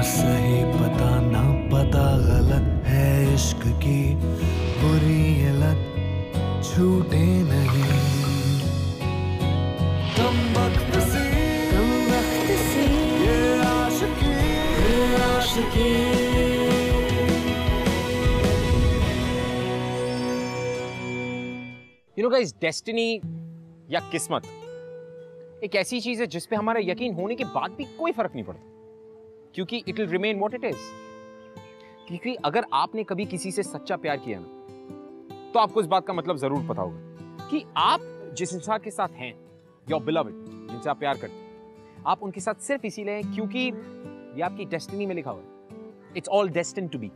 सही पता ना पता गलत है इश्क की बुरी ये लत छूटे नहीं। कम वक्त सी ये आशिकी You know guys, डेस्टिनी या किस्मत एक ऐसी चीज है जिस पे हमारा यकीन होने के बाद भी कोई फर्क नहीं पड़ता, क्योंकि it will remain what it is. क्योंकि अगर आपने कभी किसी से सच्चा प्यार किया ना, तो आपको इस बात का मतलब जरूर पता होगा कि आप जिस इंसान के साथ हैं, योर बिलव्ड, जिनसे आप प्यार करते हैं, आप उनके साथ सिर्फ इसीलिए हैं क्योंकि ये आपकी डेस्टिनी में लिखा हुआ है। It's all destined to be,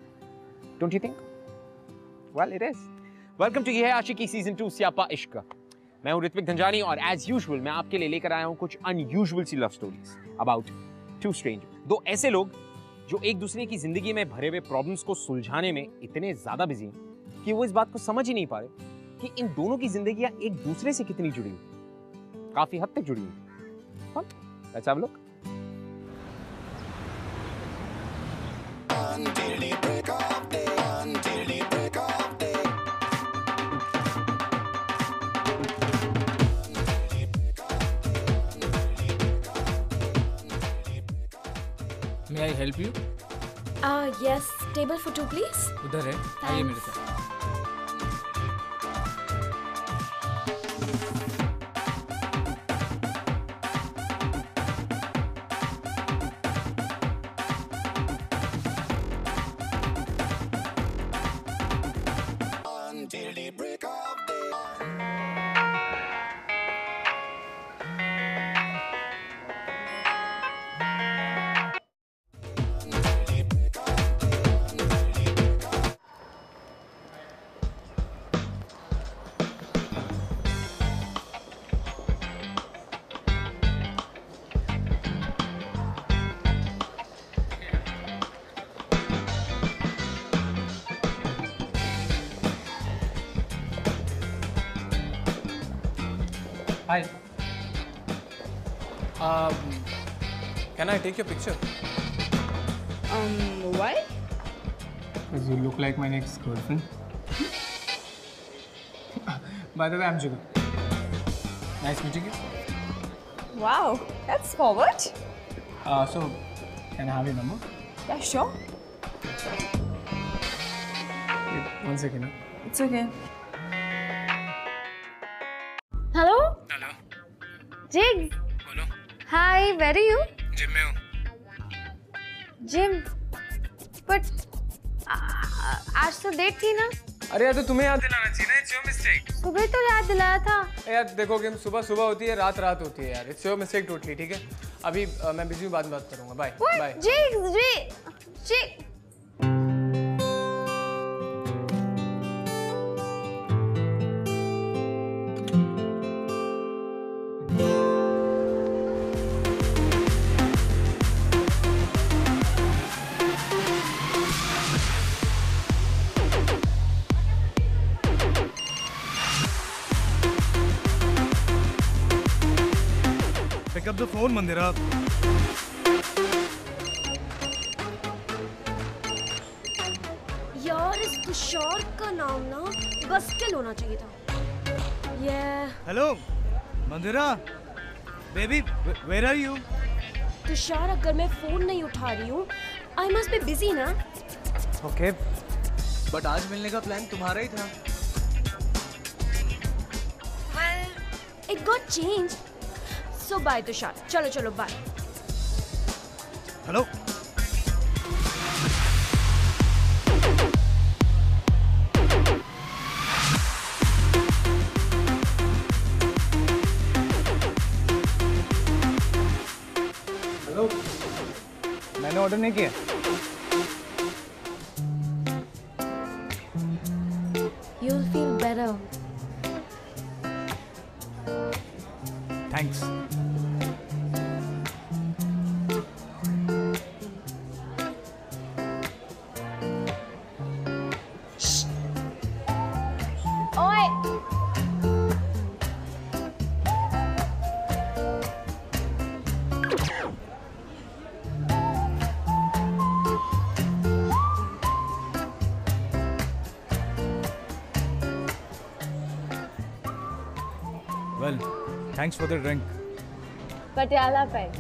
don't you think? Well it is. Welcome to Yeh Hai Aashiqui season 2 स्यापा इश्क। मैं हूं ऋत्विक धनजानी और एज यूजुअल मैं आपके लिए लेकर आया हूं कुछ अनयूजुअल सी love stories about two strangers. दो ऐसे लोग जो एक दूसरे की जिंदगी में भरे हुए प्रॉब्लम्स को सुलझाने में इतने ज्यादा बिजी हैं कि वो इस बात को समझ ही नहीं पा रहे कि इन दोनों की जिंदगियां एक दूसरे से कितनी जुड़ी हुई, काफी हद तक जुड़ी हुई। Let's have a look. May I help you? Yes. Table for two, please. उधर है, आइए मेरे साथ। Hi. Can I take your picture? Why? Because you look like my next girlfriend. By the way, I'm Jigar. Nice meeting you. Wow, that's forward. So, can I have your number? Yeah, sure. Wait, 1 second. It's okay. Hello? Hello. Jigs. बोलो. Hi, where are you? Gym में हूँ. Gym. But आज तो date थी ना? अरे यार, तो तुम्हें याद दिलाना चाहिए ना. It's your mistake. सुबह तो याद दिलाया था. यार देखो गेम सुबह सुबह होती है, रात रात होती है यार. It's your mistake totally. ठीक है. अभी मैं बिजी हूँ, बाद में बात करूँगा. Bye. Bye. Jigs. Pick up the phone, Mandira. यार इस तुषार का नाम ना बस्किल होना चाहिए था. Hello, Mandira. Baby, where are you? Tushar, अगर मैं फोन नहीं उठा रही हूँ, I must be busy ना. Okay. बट आज मिलने का प्लान तुम्हारा ही था. Well, it got changed. So bye Tushar. चलो bye. Hello. हेलो. मैंने ऑर्डर नहीं किया. You'll feel better. Thanks. ओए. Thanks for the drink. Patiala peg,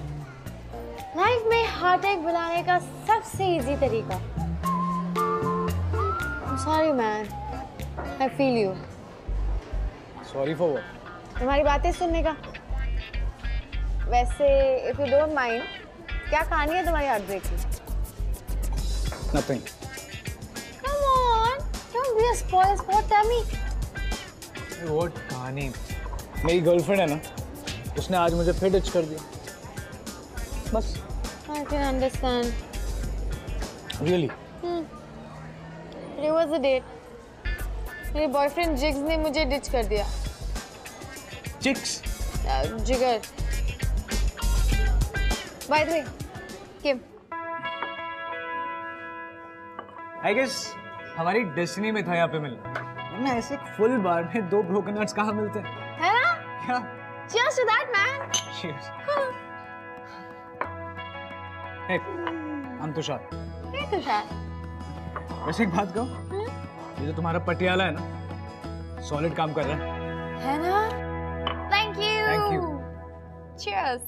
life में हार्ट अटैक बुलाने का सबसे इजी तरीका। Sorry man, I feel you. Sorry for what? तुम्हारी बातें सुनने का। वैसे इफ यू डोंट माइंड, क्या कहानी है तुम्हारी हार्ट ब्रेक की? Nothing. Come on, don't be a spoil spot, tell me. What कहानी? मेरी गर्लफ्रेंड है ना, उसने आज मुझे फिर डिच कर दिया, बस। I can understand. Really? It was a date. मेरे बॉयफ्रेंड जिग्स ने मुझे डिच कर दिया। Chicks? Jigar. By the way, Kim. I guess हमारी डेस्टिनी में था यहाँ पे मिलना, वरना ऐसे फुल बार में 2 ब्रोकन हार्ट्स कहाँ मिलते हैं? है ना? Yeah. Cheers to that, man. Cheers. Hey, I'm Tushar. Hey, Tushar. वैसे एक बात कहूँ, ये जो तुम्हारा पटियाला है ना, सॉलिड काम कर रहा है। है ना? Thank you. Thank you. Cheers.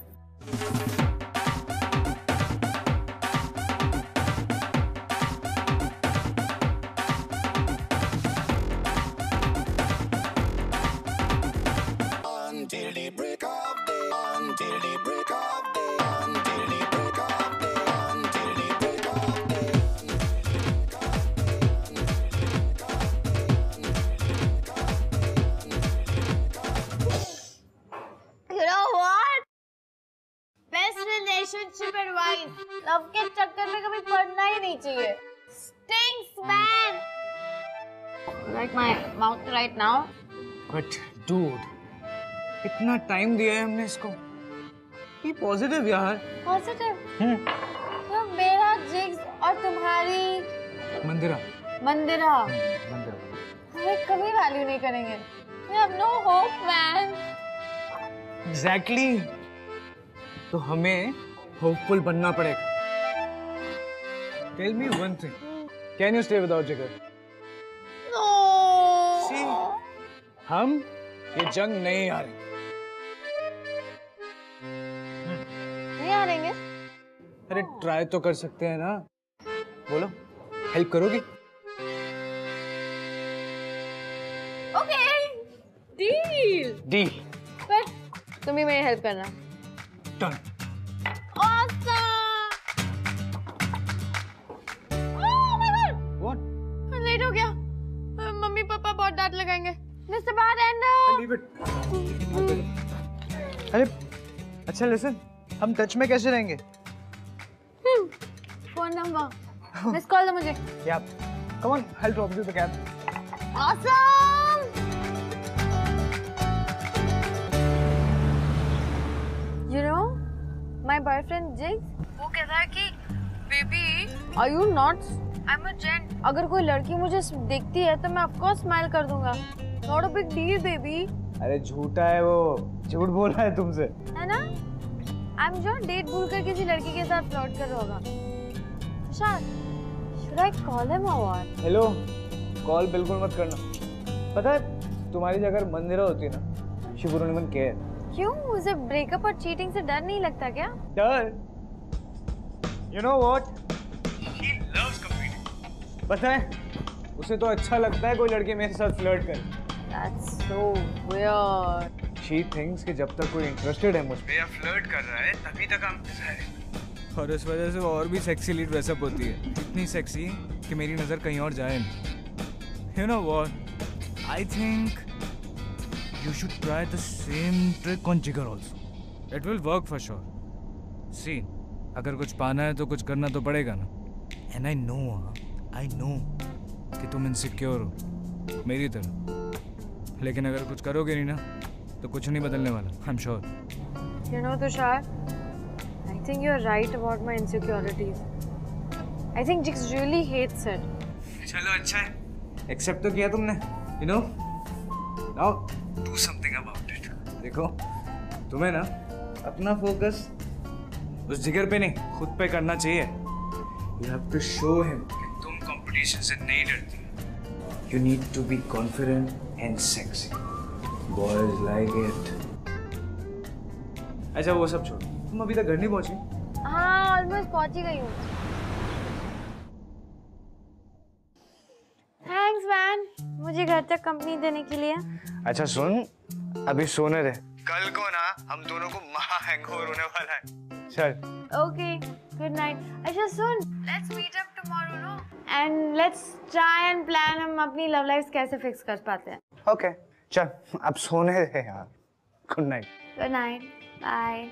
Relationship advice, love के चक्कर में कभी पड़ना ही नहीं चाहिए। Stinks, man. Like my mouth right now. But dude, इतना टाइम दिया है हमने इसको। Be positive यार। Positive. तो मेरा जिग्स और तुम्हारी मंदिरा। मंदिरा मंदिरा हमें कभी वैल्यू नहीं करेंगे। We have no hope, man. Exactly. तो हमें होपफुल बनना पड़ेगा। Tell me one thing. Can you stay without जिगर? No. See, हम ये जंग नहीं हारेंगे। नहीं हारेंगे? अरे ट्राई तो कर सकते हैं ना। बोलो, हेल्प करोगी? Okay. Deal. डील। पर तुम ही मेरी हेल्प करना। Done. Awesome. Oh my God. What? Late हो गया। मम्मी पापा बहुत डांट लगाएंगे। Mister bartender. Leave it. अरे अच्छा लिसन, हम टच में कैसे रहेंगे? फोन नंबर मिस कॉल दो मुझे। Yeah. Come on, I'll drop you the cab. Awesome. You know, my boyfriend Jigs, वो कहता है कि baby are you nuts? I'm a gent. अगर कोई लड़की मुझे देखती है तो मैं of course स्माइल कर दूंगा। Not a big deal, baby. अरे झूठा है वो, झूठ बोल रहा है तुमसे। है ना? I'm sure डेट भूल कर किसी लड़की के साथ फ्लर्ट कर रहा होगा। शायद should I call him or what? Hello, call बिल्कुल मत करना। पता है तुम्हारी जगह मंदिरा होती है ना, she wouldn't even care. क्यों? उसे ब्रेकअप और चीटिंग से डर नहीं लगता क्या? डर? You know what? She loves competing. पता है उसे तो अच्छा लगता है कोई लड़की मेरे साथ फ्लर्ट करे। That's so weird. She thinks कि जब तक कोई इंटरेस्टेड है मुझ पे या फ्लर्ट कर रहा है तभी तक हम है। और इस वजह से वो और भी सेक्सी लीड ड्रेसअप होती है, इतनी सेक्सी कि मेरी नजर कहीं और जाए नहीं। You know what? I think you should try the same trick on Jigar also. It will work for sure. See, अगर कुछ पाना है तो कुछ करना तो पड़ेगा ना। And I know कि तुम इनसिक्योर हो मेरी तरह, लेकिन अगर कुछ करोगे नहीं ना तो कुछ नहीं बदलने वाला। I'm sure. You know, Tushar, I think you're right about my insecurities. I think Jigs really hates it. चलो अच्छा है, एक्सेप्ट तो किया तुमने। You know, now do something about it. देखो, तुम्हें ना अपना फोकस उस जिगर पे नहीं खुद पे करना चाहिए। You have to show him कि तुम कंपटीशन से नहीं डरती। You need to be confident and sexy. Boys like it. अच्छा वो सब छोड़ो, तुम अभी तक घर नहीं पहुंची? हाँ ऑलमोस्ट पहुंच ही गई हूँ। थैंक्स मैन, मुझे घर तक कंपनी देने के लिए। अच्छा सुन, अभी सोने दे, कल को ना हम दोनों को महा हैंगओवर होने वाला है। चल ओके गुड नाइट। अच्छा सुन, let's meet up tomorrow no, and let's try and plan हम अपनी लव लाइफ कैसे फिक्स कर पाते हैं। ओके चल, अब सोने दे यार। Good night. Good night, bye.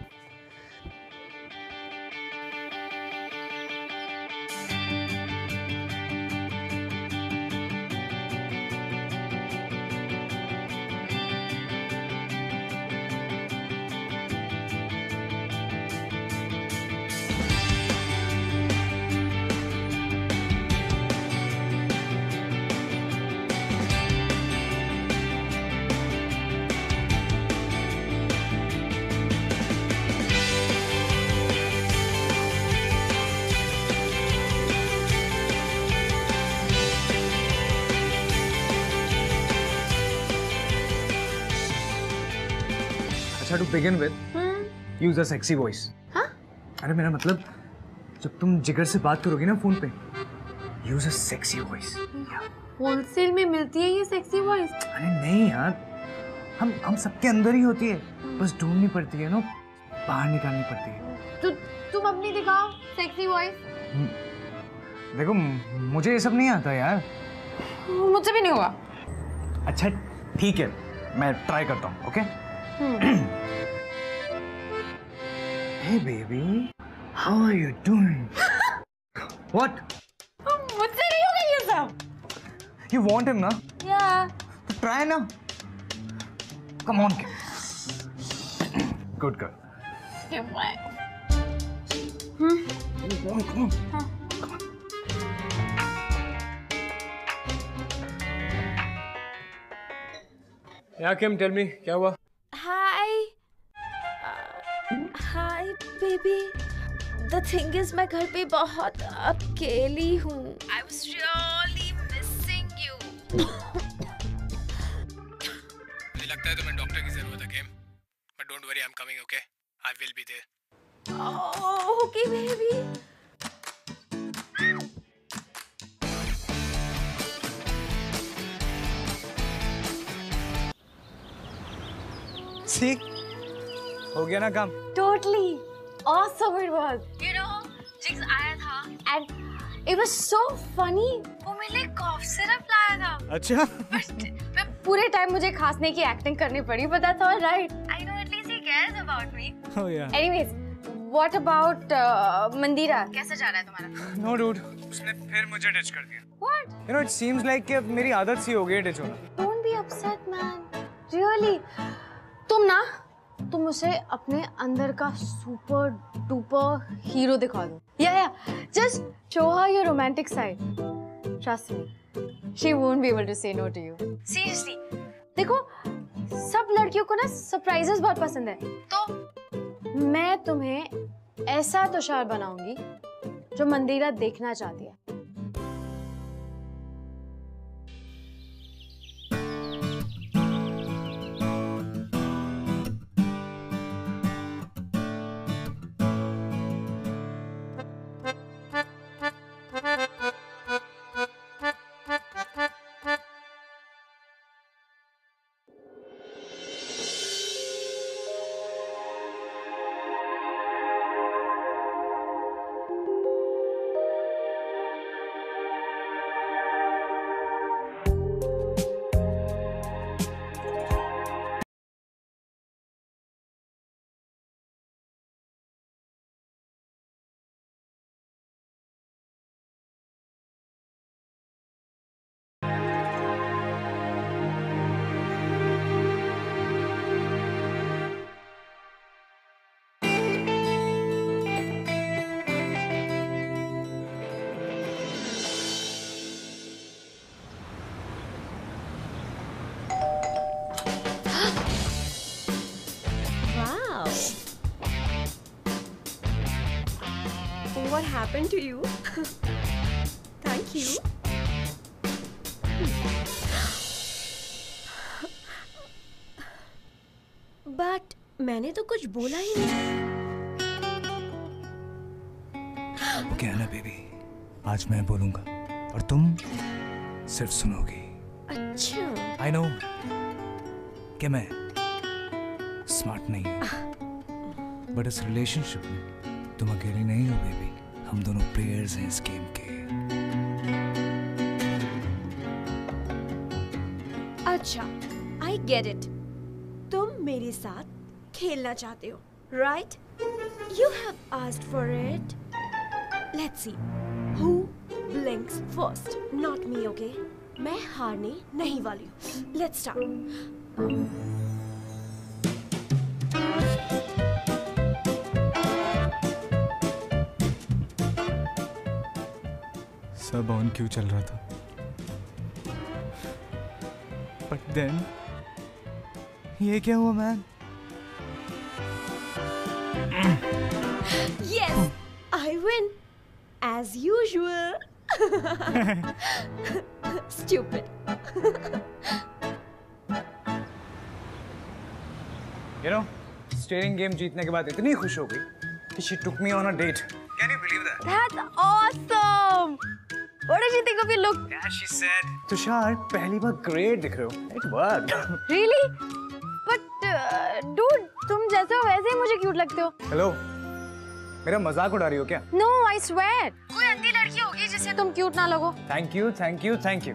अच्छा to begin with, use a sexy voice. हाँ? अरे मेरा मतलब, जब तुम जिगर से बात करोगी ना फोन पे, use a sexy voice. Wholesale में मिलती है ये सेक्सी वॉइस? अरे नहीं यार, हम सबके अंदर ही होती है, बस ढूंढनी पड़ती है ना, बाहर निकालनी पड़ती है। तुम अपनी दिखाओ सेक्सी वॉइस। देखो मुझे ये सब नहीं आता यार। मुझसे भी नहीं होगा। अच्छा ठीक है, मैं ट्राई करता हूँ। Okay. Hey baby, how are you doing? What? मुझसे नहीं होगा ये सब। You want him ना? Yeah. तो try ना। Come on kid. Good girl. Come on. Come on. Yeah, Kim, tell me, क्या हुआ? Hi hi baby, the thing is मैं घर पे बहुत अकेली हूँ। I was really missing you. मुझे लगता है तुम्हें डॉक्टर की जरूरत है, Kim, but don't worry, I am coming, okay? I will be there. Okay baby. See? हो गया ना काम? Totally awesome it was. You know, Jigs आया था and it was so funny. वो मेरे लिए cough syrup लाया था. अच्छा? मैं पूरे टाइम मुझे खांसने की एक्टिंग करनी पड़ी, but that's all right. I know at least he cares about me. Oh yeah. Anyways, what about मंदिरा? कैसा जा रहा है तुम्हारा? No dude, उसने फिर मुझे डिच कर दिया. What? You know, it seems like कि अब मेरी आदत सी हो गई है डिच होना. Don't be upset, man. Really. तुम उसे अपने अंदर का सुपर डुपर हीरो दिखा दो. Yeah, just show her your romantic side. Trust me, she won't be able to say no to you. Seriously. देखो, सब लड़कियों को ना सरप्राइजेस बहुत पसंद है. तो मैं तुम्हें ऐसा तुषार बनाऊंगी जो मंदिरा देखना चाहती है. What happened to you? Thank you. But मैंने तो कुछ बोला ही नहीं। वो क्या है ना बेबी, आज मैं बोलूंगा और तुम सिर्फ सुनोगी। अच्छा। आई नो कि मैं स्मार्ट नहीं हूँ, बट इस रिलेशनशिप में तुम अकेली नहीं हो बेबी, हम दोनों प्लेयर्स हैं इस गेम के। अच्छा, I get it. तुम मेरे साथ खेलना चाहते हो, right? You have asked for it. Let's see who blinks first. Not me, okay? मैं हारने नहीं वाली हूँ. Let's start. सब ऑन क्यों चल रहा था, बट देन ये क्या हुआ man? Yes, I win as usual. Stupid. You know, steering game जीतने के बाद इतनी खुश हो गई कि she took me on a date. Can you believe that? That's awesome. What did you think of your look? Yeah, she said. Tushar पहली बार great दिख रहे हो. It worked. Really? But dude, तुम जैसे हो वैसे ही मुझे क्यूट लगते हो. Hello. मेरा मजाक उड़ा रही हो क्या? No, I swear. कोई अंधी लड़की होगी जिससे तुम क्यूट ना लगो. Thank you, thank you, thank you.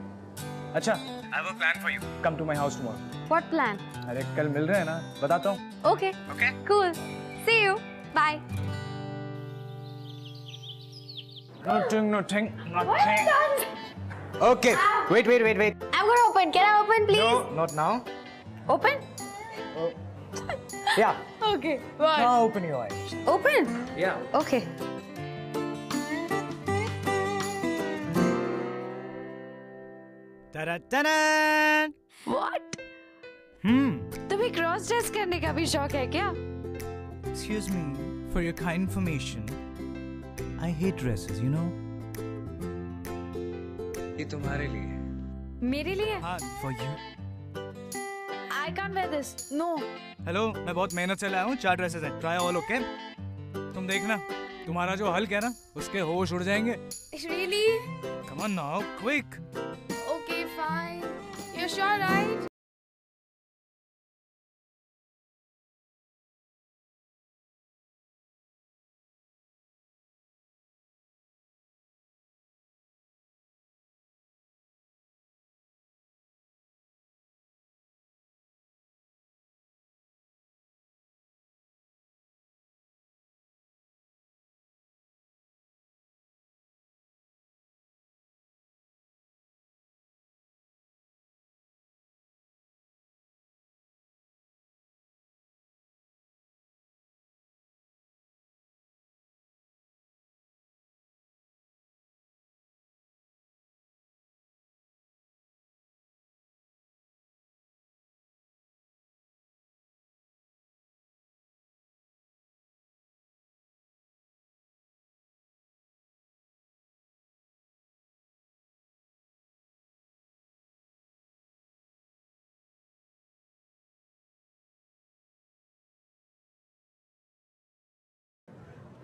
अच्छा, I have a plan for you. Come to my house tomorrow. What plan? अरे कल मिल रहे हैं ना, बताता हूँ. Okay. Okay. Cool. See you. Bye. Nothing. Okay. Wait. I'm gonna open. Can I open, please? No, not now. Open? Yeah. Okay. Bye. Now open your eyes. Open? Yeah. Okay. Ta-da-ta-da! What? तुम्हें cross dress करने का भी शौक है क्या? Excuse me, for your kind information, I hate dresses, you know. ये तुम्हारे लिए है. मेरे लिए? हाँ, for you. I can't wear this. No. Hello, मैं बहुत मेहनत से लाया हूँ. 4 ड्रेसेस हैं. Try all, okay? तुम देखना, तुम्हारा जो हल्क है ना, उसके होश उड़ जाएंगे. Really? Come on now, quick. Okay, fine. You're sure, right?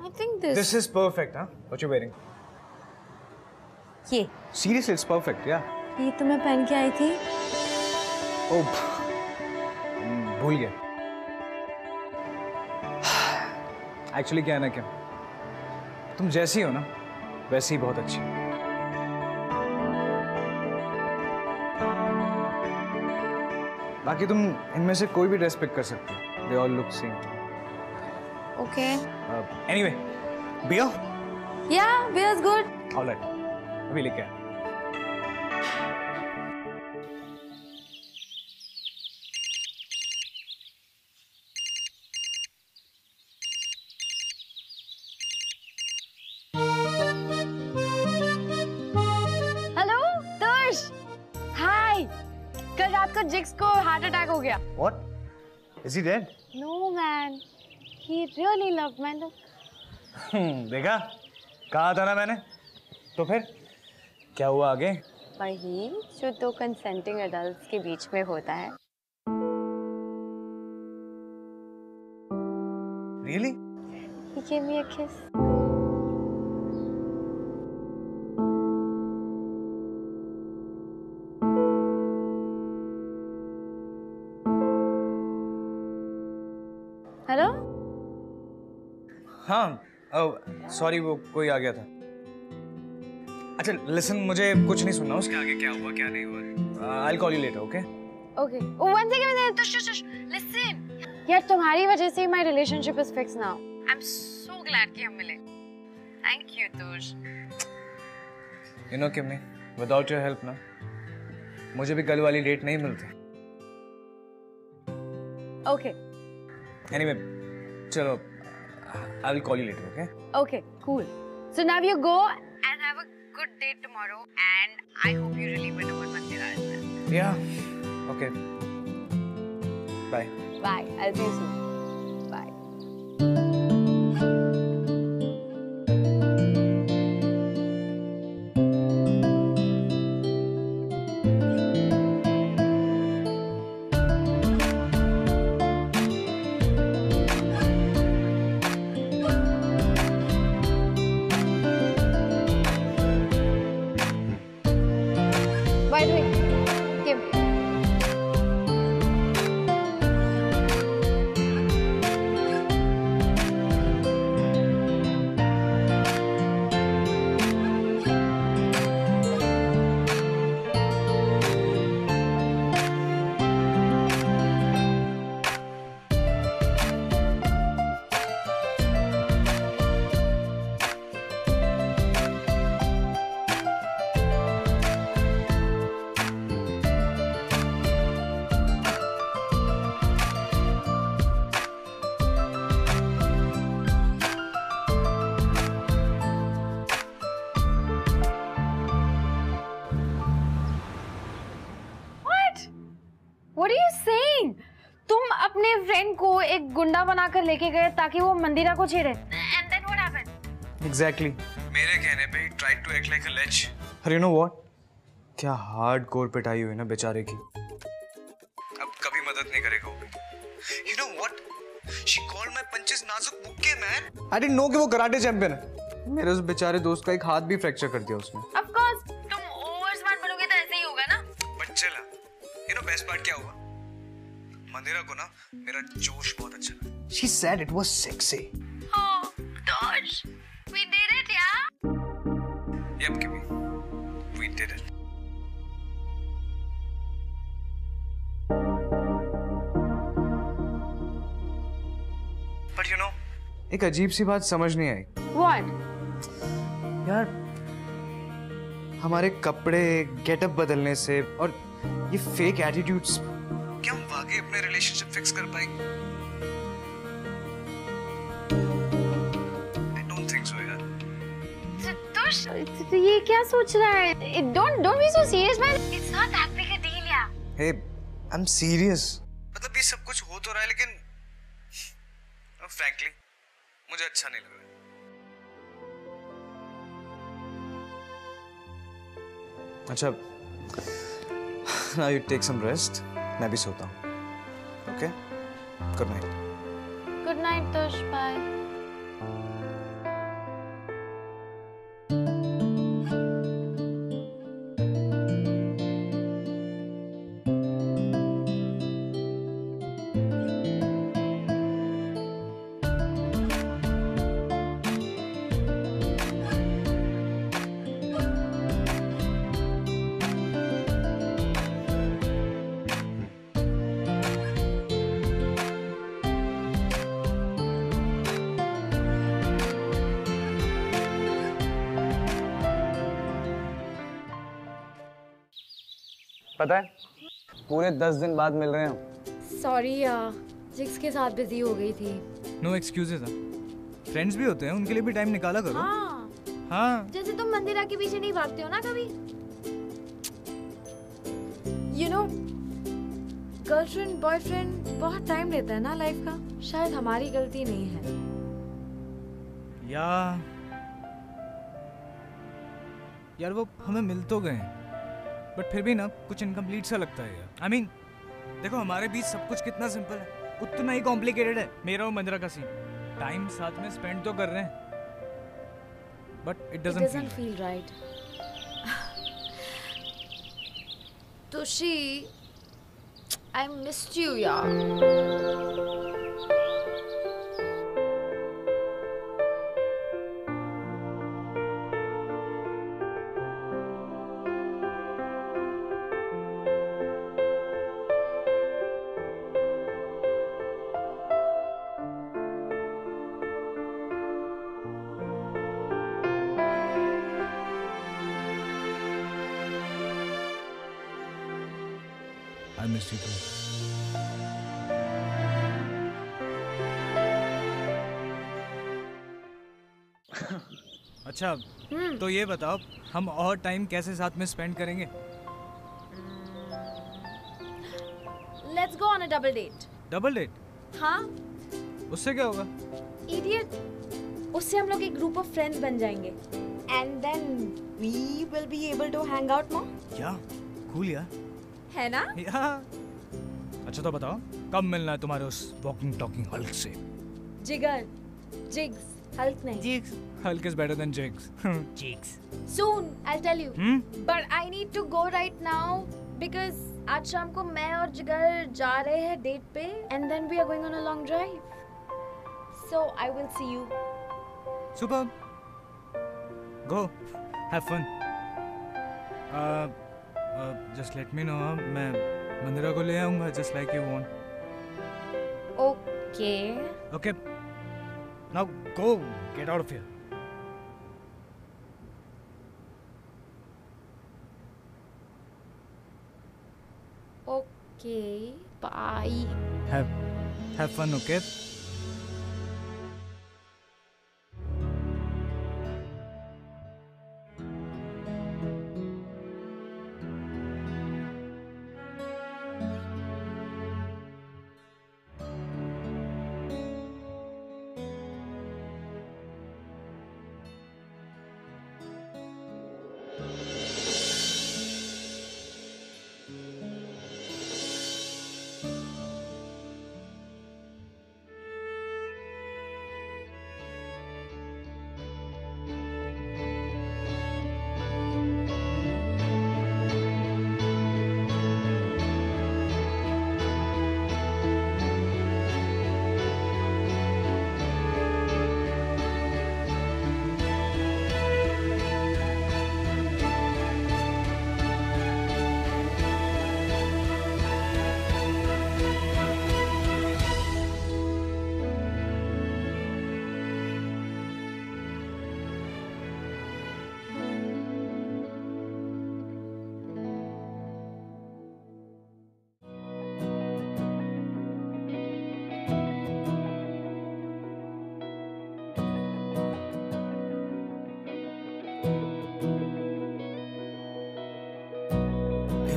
I think this. This is perfect, huh? What you're wearing? ये. Seriously, it's perfect, yeah. ये तो मैं पहन के आई थी. Oh, भूल गया. Actually क्या है ना क्या? तुम जैसी हो ना, वैसी ही बहुत अच्छी. बाकी तुम इनमें से कोई भी ड्रेस पिक कर सकते हो. They all look same. Okay. Anyway, beer? Yeah, beer's good. All right. अभी लेके आया. Hello, Tush. Hi. कल रात को जिक्स को हार्ट अटैक हो गया. What? Is he dead? No man. He really loved me. देखा? कहा था ना मैंने. तो फिर क्या हुआ आगे? वही जो 2 कंसेंटिंग एडल्ट्स के बीच में होता है. Really? He gave me a kiss. Hello? हाँ, सॉरी वो कोई आ गया था। अच्छा लिसन, मुझे कुछ नहीं सुनना उसके आगे क्या हुआ क्या नहीं हुआ। I'll call you later, okay? Okay. Oh, one second. Listen. यार तुम्हारी वजह से my relationship is fixed now. I'm so glad कि हम मिले. Thank you, Tush. You know Kimmy, without your help ना, मुझे भी कल वाली डेट नहीं मिलती। Okay. Anyway, चलो, I will call you later, okay? Okay, cool. So now you go and have a good date tomorrow, and I hope you really win over Mandira as well. Yeah. Okay. Bye. Bye. I'll see you soon. Bye. By the way, Kim. What are you saying? तुम अपने friend को एक गुंडा बनाकर लेके गए ताकि वो मंदिरा को छेड़े। And then what happened? Exactly. मेरे कहने पे he tried to act like a lech. और you know what? क्या हार्डकोर पिटाई हुई ना बेचारे की। अब कभी मदद नहीं करेगा वो भी। You know what? She called my punches नाजुक मुक्के man. I didn't know कि वो कराटे चैंपियन है। मेरे उस बेचारे दोस्त का एक हाथ भी फ्रैक्चर कर दिया उसने। Of course, तुम ओवर स्मार्ट बनोगे तो ऐसे ही होगा ना। बट चला, you know best part क्या हुआ? मंदिरा को ना मेरा जोश बहुत अच्छा लगा। She said it was sexy. Oh, Tosh, we did it, yeah? Yep, Kimmy, we did it. But you know, एक अजीब सी बात समझ नहीं आई। What? यार, हमारे कपड़े, गेटअप बदलने से और ये फेक एटीट्यूड्स, क्या हम वाकई अपने रिलेशनशिप फिक्स कर पाएंगे? I don't think so यार। Tosh, तो ये क्या सोच रहा है? Don't be so serious, man. It's not that big a deal, yeah. Hey, I'm serious. मतलब ये सब कुछ हो तो रहा है लेकिन frankly मुझे अच्छा नहीं लग रहा। अच्छा, now you take some rest. मैं भी सोता हूँ। Okay? Good night. Good night, Tosh. Bye. पता है, पूरे 10 दिन बाद मिल रहे हैं हम। सॉरी यार, जिक्स के साथ बिजी हो गई थी। No excuses. फ्रेंड्स भी होते हैं, उनके लिए भी टाइम निकाला करो। हाँ। जैसे तुम मंदिरा के पीछे नहीं भागते हो ना कभी। You know, गर्लफ्रेंड बॉयफ्रेंड बहुत टाइम लेता है ना लाइफ का। शायद हमारी गलती नहीं है। यार वो हमें मिल तो गए हैं, बट फिर भी ना कुछ इनकम्प्लीट सा लगता है यार। I mean, देखो हमारे बीच सब कुछ कितना सिंपल है, उतना ही कॉम्प्लिकेटेड है मेरा और मंदिरा का सीन। टाइम साथ में स्पेंड तो कर रहे हैं, but it doesn't feel right. Tushi, I missed you यार। I missed you too. अच्छा, तो ये बताओ हम और टाइम कैसे साथ में स्पेंड करेंगे? Let's go on a double date. Double date? हाँ। उससे क्या होगा? इडियट, उससे हम लोग एक ग्रुप ऑफ फ्रेंड्स बन जाएंगे and then we will be able to hang out more. क्या कूल यार, है ना? या अच्छा तो बताओ कब मिलना है तुम्हारे उस वॉकिंग टॉकिंग हल्क से? जिगर, जिग्स, हल्क नहीं। Jigs, Hulk is better than jigs. Cheeks. Soon I'll tell you. But I need to go right now because आज शाम को मैं और जिगर जा रहे हैं डेट पे and then we are going on a long drive. So I will see you. Super. Go. Have fun. Just let me know. मैं मंदिरा को ले आऊँगा just like you want. Okay. Okay. Now go. Get out of here. Okay. Bye. Have fun, okay?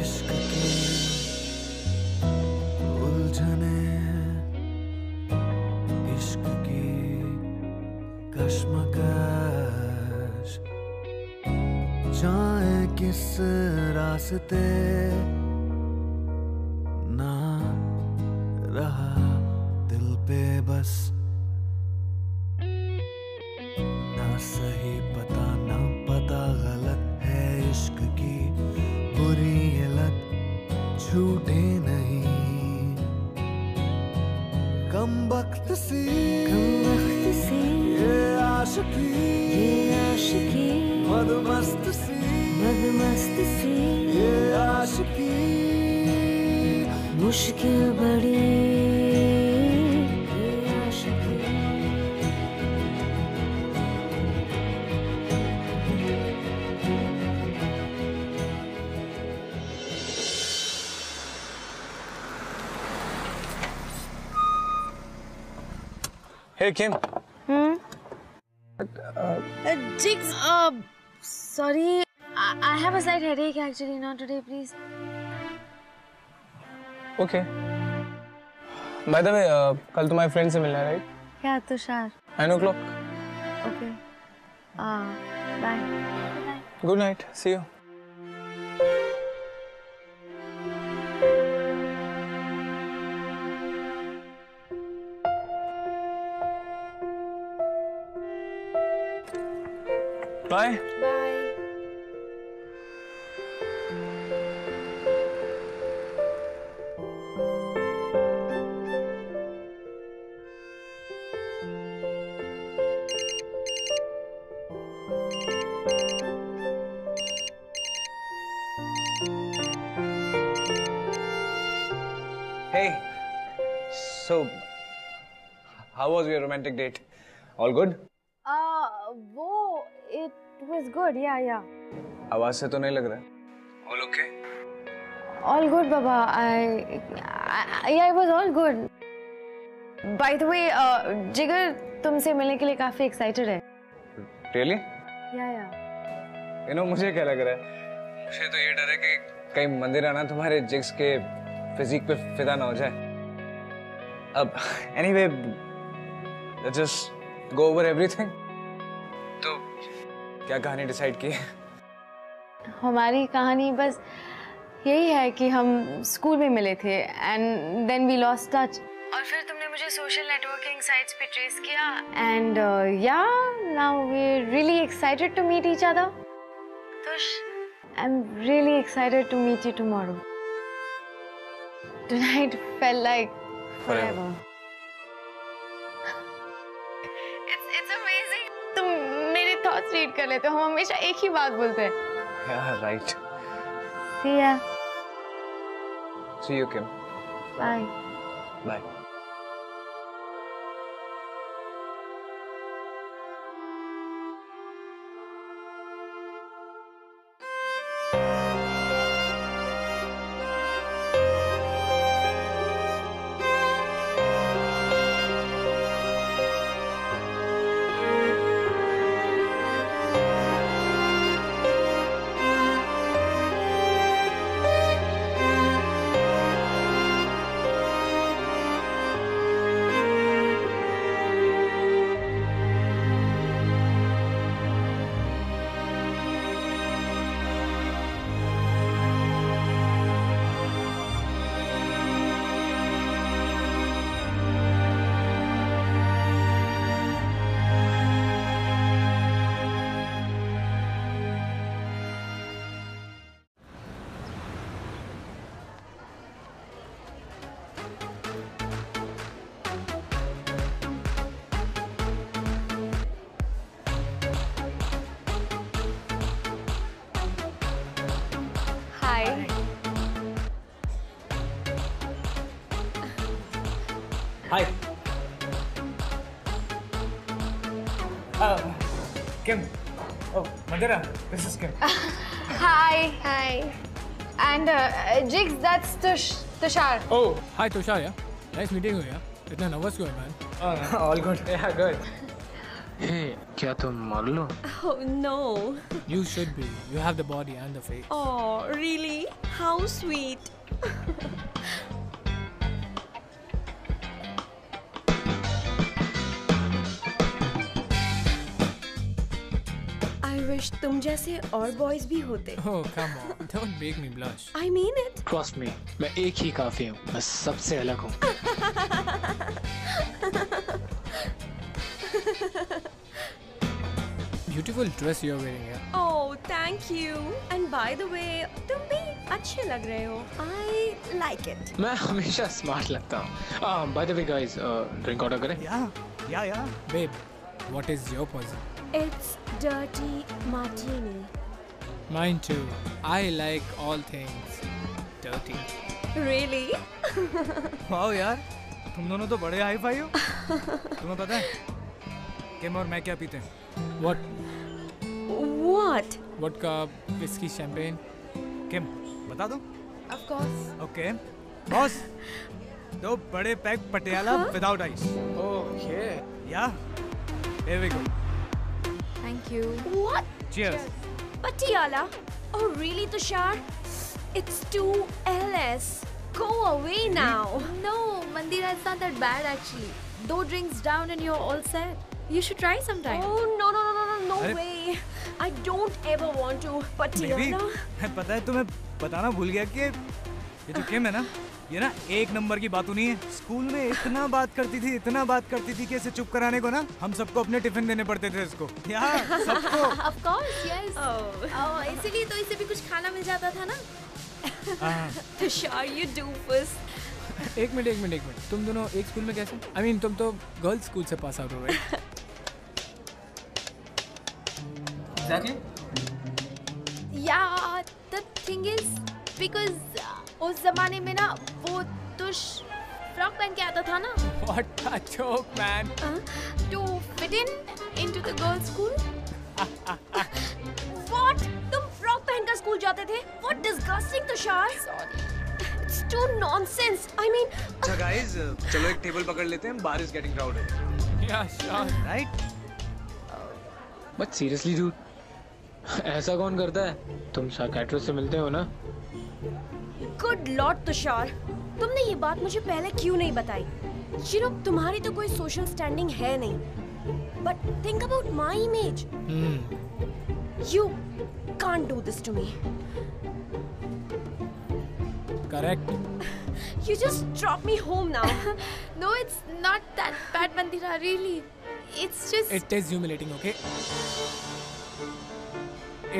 इश्क की उलझने, इश्क की कश्मकश, जाए किस रास्ते ना रहा दिल पे बस, ना सही पता ना पता गलत है इश्क की बुरी ये लत, छूटे नहीं कम वक्त सी ये आशिकी मदमस्त सी ये आशिकी मुश्किल बड़ी ये आशिकी। Hey Kim. Jigs, sorry, I have a slight headache actually, not today, please. Okay. By the way, कल तुम्हारे फ्रेंड से मिलना है, right? क्या Tushar? 9 o'clock. Okay. Bye. Good night. See you. Bye. Bye. Hey, so how was your romantic date? All good? It was good, yeah. आवाज से तो नहीं लग रहा है। All okay? All good, Baba. Yeah, it was all good. By the way, जिगर तुमसे मिलने के लिए काफी excited है। Really? Yeah. You know मुझे क्या लग रहा है? मुझे तो ये डर है कि कहीं मंदिर आना तुम्हारे जिग्स के फिजिक पे फिदा ना हो जाए। अब anyway, let's just go over everything. तो क्या कहानी डिसाइड की? हमारी कहानी बस यही है कि हम स्कूल में मिले थे and then we lost touch. और फिर तुमने मुझे सोशल नेटवर्किंग साइट्स पे ट्रेस किया and now we're really excited to meet each other. Tush, I'm really excited to meet you tomorrow. Tonight felt like forever. It's amazing. तुम मेरे thoughts read कर लेते हो। हम हमेशा एक ही बात बोलते हैं। Yeah, right. See ya. See you, Kim. Bye. Bye. Hi. Kim. Oh, Madhura, this is Kim. Hi. And Jigs, that's Tushar. Oh, hi Tushar, yeah. Nice meeting you, yeah. इतना nervous क्यों है, man? All good. Yeah, good. Hey, क्या तुम model हो? Oh no. You should be. You have the body and the face. Oh, really? How sweet. I wish तुम जैसे और boys भी होते। Oh, come on. Don't make me blush. I mean it. Trust me, मैं एक ही काफी हूँ। मैं सबसे अलग हूँ। Beautiful dress you're wearing, yeah. Oh, thank you. And by the way, तुम भी अच्छे लग रहे हो. I like it. मैं हमेशा स्मार्ट लगता हूँ। By the way, guys, drink order करें? Yeah. Babe, what is your poison? It's dirty martini. Mine too. I like all things dirty. Really? Wow यार, तुम दोनों तो बड़े हाई फाई हो। तुम्हें पता है किम और मैं क्या पीते हैं? What? What? Vodka, whiskey, champagne. किम, बता दो। Of course. Okay. बॉस, 2 बड़े pack Patiala without ice. Okay. Yeah. Here we go. Thank you. What? Cheers. Patiala? Oh, really, Tushar? It's too LS. Go away now. No, Mandira, it's not that bad actually. 2 drinks down and you're all set. You should try sometime. Oh, no अरे- way. I don't ever want to. Maybe, Patiala? मैं पता है तुम्हें बताना भूल गया कि ये जो किम है ना, ये ना एक नंबर की बात नहीं है। स्कूल में इतना बात करती थी कि इसे चुप कराने को ना हम सबको अपने टिफिन देने पड़ते थे इसको। यार सबको। Of course, yes. इसीलिए तो इसे भी कुछ खाना मिल जाता था ना। Tushar, you do first. एक मिनट तुम दोनों एक स्कूल में कैसे? I mean, तुम तो गर्ल्स स्कूल से पास आउट हो रहे। Exactly. Yeah, the thing is because उस जमाने में ना वो तुष फ्रॉक पहन के आता था ना। What a joke, man. To fit in into the girls' school. What? तुम फ्रॉक पहनकर स्कूल जाते थे? What disgusting, Tushar. Sorry. It's too nonsense. I mean. अच्छा guys, चलो एक टेबल पकड़ लेते हैं. Bar is getting crowded. Yeah, sure. Right? But seriously, dude. ऐसा कौन करता है? तुम साइकियाट्रिस्ट से मिलते हो ना? Good Lord, तुषार, तुमने ये बात मुझे पहले क्यों नहीं बताई? You know, तुम्हारी तो कोई social standing है नहीं. But think about my image. You can't do this to me. Correct. You just drop me home now. No, it's not that bad, Mandira. Really, it's just. It is humiliating, okay?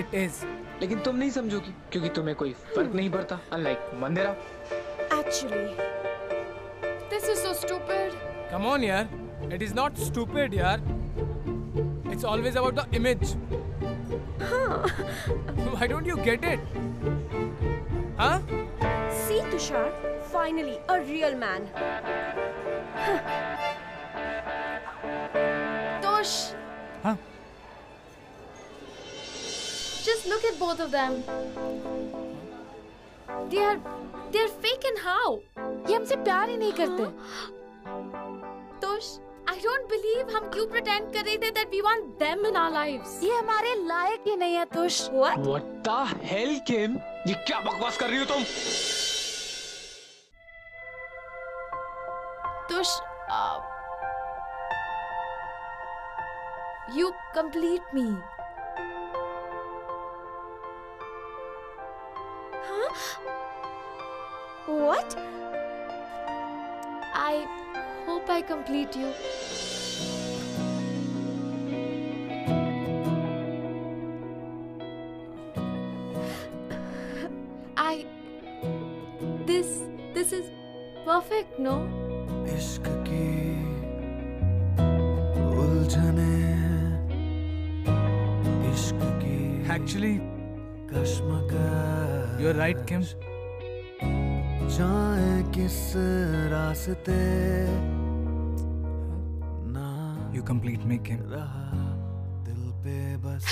It is. लेकिन तुम नहीं समझोगी क्योंकि तुम्हें कोई फर्क नहीं पड़ता, unlike Mandira. Actually, This is so stupid. Come on, yaar. It is not stupid, yaar. It's always about the image. Why don't you get it? Huh? see, Tushar, finally a real man. Tosh. Huh? Just look at both of them. They're fake and how? ये हमसे प्यार ही नहीं करते. Tosh, I don't believe हम क्यों pretend कर रहे थे that we want them in our lives. ये हमारे लायक ही नहीं है, Tosh. What? What the hell, Kim? ये क्या बकवास कर रही हो तुम? Tosh, you complete me. What? I hope I complete you. This is perfect, no? इश्क की उलझने, इश्क की Actually, कश्मकश, you're right, Kim. जाए किस रास्ते ना You complete me, Kim. रहा दिल पे बस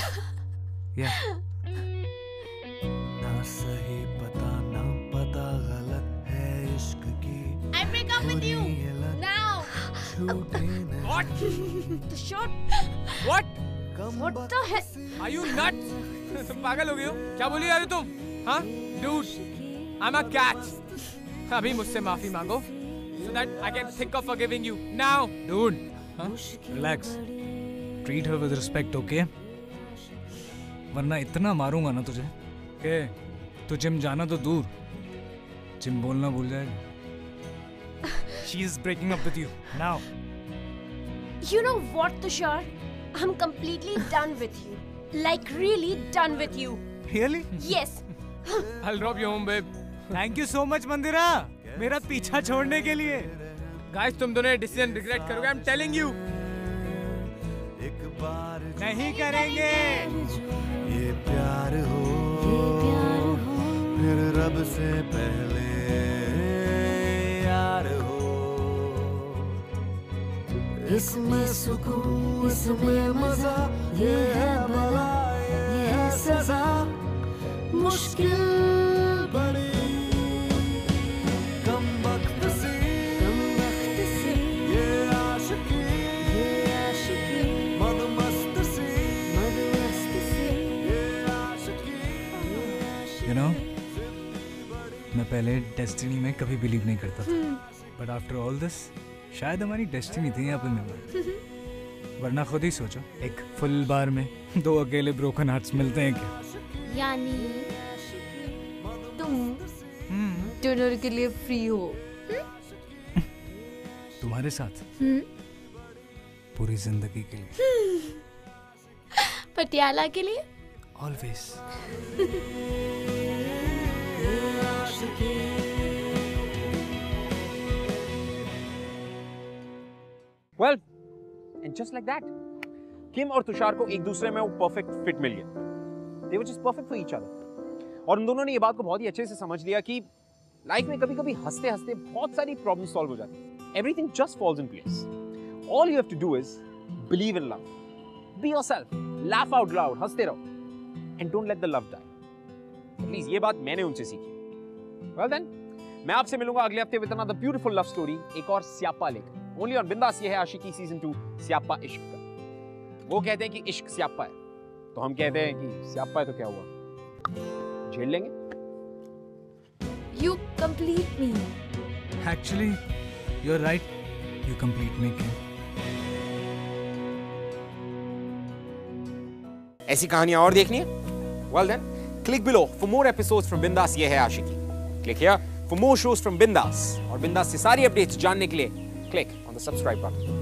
Yeah. ना सही पता ना पता गलत है इश्क की I break up with you now. छूटे नहीं What? Tushar, What? what the hell? Are you nuts? तुम पागल हो गए हो? क्या बोली जा रहे हो तुम? हाँ? Dude, I'm a catch. अभी मुझसे माफी मांगो, so that I can think of forgiving you now. Dude, relax. Treat her with respect, okay? वरना इतना मारूंगा ना तुझे के तू जिम जाना तो दूर, जिम बोलना भूल जाएगा. She is breaking up with you now. You know what, Tushar? I'm completely done with you. Like really done with you. Really? Yes. I'll drop you home, babe. Thank you so much, मंदिरा. मेरा पीछा छोड़ने के लिए. Guys, तुम दोनों decision regret करोगे. I'm telling you. एक बार नहीं करेंगे. ये प्यार हो फिर रब से पहले यार हो. इसमें सुकून इसमें मजा, ये है भला ये है सजा. मुश्किल बड़ी कम वक्त सी ये आशिकी मदमस्त सी ये आशिकी. You know, मैं पहले डेस्टिनी में कभी बिलीव नहीं करता था. बट आफ्टर ऑल दिस शायद हमारी डेस्टिनी थी यहाँ पे मिलना. वरना खुद ही सोचो, एक फुल बार में दो अकेले ब्रोकन हार्ट्स मिलते हैं क्या? यानी तुम डिनर के लिए फ्री हो? तुम्हारे साथ पूरी जिंदगी के लिए। पटियाला के लिए? Always. Well, and just like that, किम और तुषार को एक दूसरे में वो परफेक्ट फिट मिल गया। They were just perfect for each other. और उन दोनों ने ये बात को बहुत ही अच्छे से समझ लिया कि लाइफ में कभी-कभी हंसते-हंसते बहुत सारी प्रॉब्लम सॉल्व हो जाती है। Everything just falls in place. All you have to do is believe in love. Be yourself. Laugh out loud. हंसते रहो. And don't let the love die. At least ये बात मैंने उनसे सीखी। Well then, मैं आपसे मिलूंगा अगले हफ्ते with another beautiful love story, एक और स्यापा लेकर। Only on बिंदास ये है आशिकी सीजन 2 स्यापा इश्क का। वो कहते हैं कि इश्क स्यापा है, तो हम कहते हैं कि स्यापा है तो क्या हुआ, झेल लेंगे। You complete me. Actually, you're right. You complete me, Kim. ऐसी कहानियां और देखनी है? Well then, click below for more episodes from बिंदास ये है आशिकी। Click here for more shows from बिंदास और बिंदास से सारी अपडेट्स जानने के लिए click on the subscribe button.